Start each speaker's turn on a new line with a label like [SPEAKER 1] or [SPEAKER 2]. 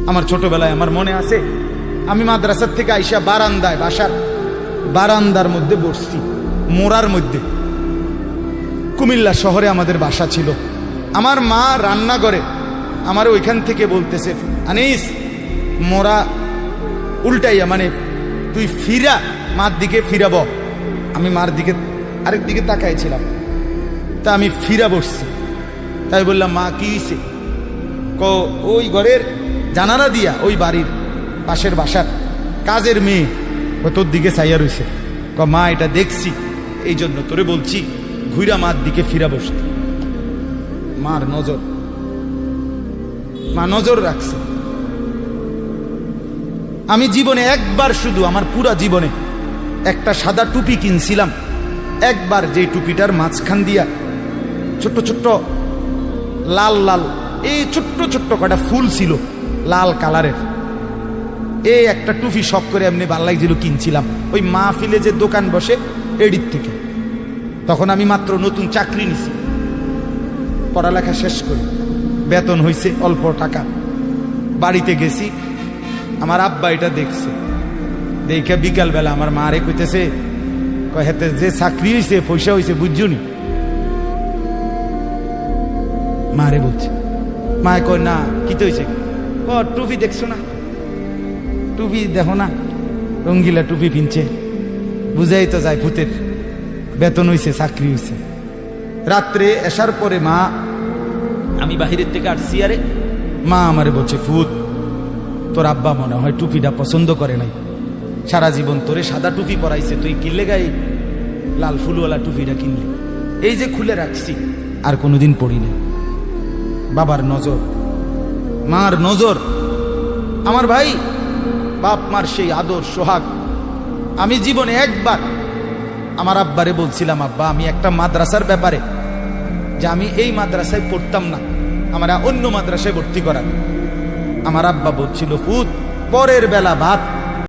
[SPEAKER 1] আমার ছোটবেলায় আমার মনে আছে, আমি মাদ্রাসার থেকে আইসা বারান্দায়, বাসার বারান্দার মধ্যে বসছি, মোড়ার মধ্যে। কুমিল্লা শহরে আমাদের বাসা ছিল। আমার মা রান্না করে আমার ওইখান থেকে বলতেছে, আনিস মোড়া উল্টাইয়া, মানে তুই ফিরা, মার দিকে ফিরাব। আমি মার দিকে আরেক দিকে তাকাইছিলাম, তা আমি ফিরা বসছি। তাই বললাম, মা কি হইছে? ওই ঘরের জানালা দিয়া ওই বাড়ির পাশের বাসার কাজের মেয়ে তোর দিকে চাইয়া রইছে। মা এটা দেখছি, এই জন্য তোরে বলছি ঘুরা মার দিকে ফিরা বসতে। মার নজর, মা নজর রাখছে। আমি জীবনে একবার, শুধু আমার পুরা জীবনে একটা সাদা টুপি কিনছিলাম একবার, যে টুপিটার মাঝখান দিয়া ছোট্ট ছোট্ট লাল লাল এই ছোট্ট ছোট্ট কটা ফুল ছিল লাল কালারের। এই একটা টুপি শখ করে এমনি ভাল লাগছিল, কিনছিলাম ওই মাহফিলে যে দোকান বসে এডির থেকে। তখন আমি মাত্র নতুন চাকরি নিছি, পড়ালেখা শেষ করি, বেতন হয়েছে অল্প টাকা। বাড়িতে গেছি, আমার আব্বা এটা দেখছে, দেখে বিকালবেলা আমার মা রে কইতেছে, হেতে যে চাকরি হয়েছে পয়সা হয়েছে বুঝছনি? মারে বলছে। মায়ে কয় না, কি তো হয়েছে? টুপি দেখছো না, টুপি দেখো না, রঙ্গিলা টুপি পিনছে, বুঝাই তো যায় ভূতের বেতন হয়েছে, চাকরি হয়েছে। রাত্রে আসার পরে মা, আমি বাহিরের থেকে আসছি, আরে মা আমারে বলছে, ভূত তোর আব্বা মনে হয় টুপিটা পছন্দ করে নাই, সারা জীবন তোরে সাদা টুপি পরাইছে, তুই কিনলে গায়ে লাল ফুলওয়ালা টুপিটা কিনলি। এই যে খুলে রাখছি, আর কোনোদিন পড়ি না। বাবার নজর, মার নজর। আমার ভাই, বাপ মার সেই আদর সোহাগ। আমি জীবনে একবার আমার আব্বারে বলছিলাম, আব্বা আমি একটা মাদ্রাসার ব্যাপারে, যে আমি এই মাদ্রাসায় পড়তাম না, আমরা অন্য মাদ্রাসায় ভর্তি করার। আমার আব্বা বলছিল, ফুত পরের বেলা ভাত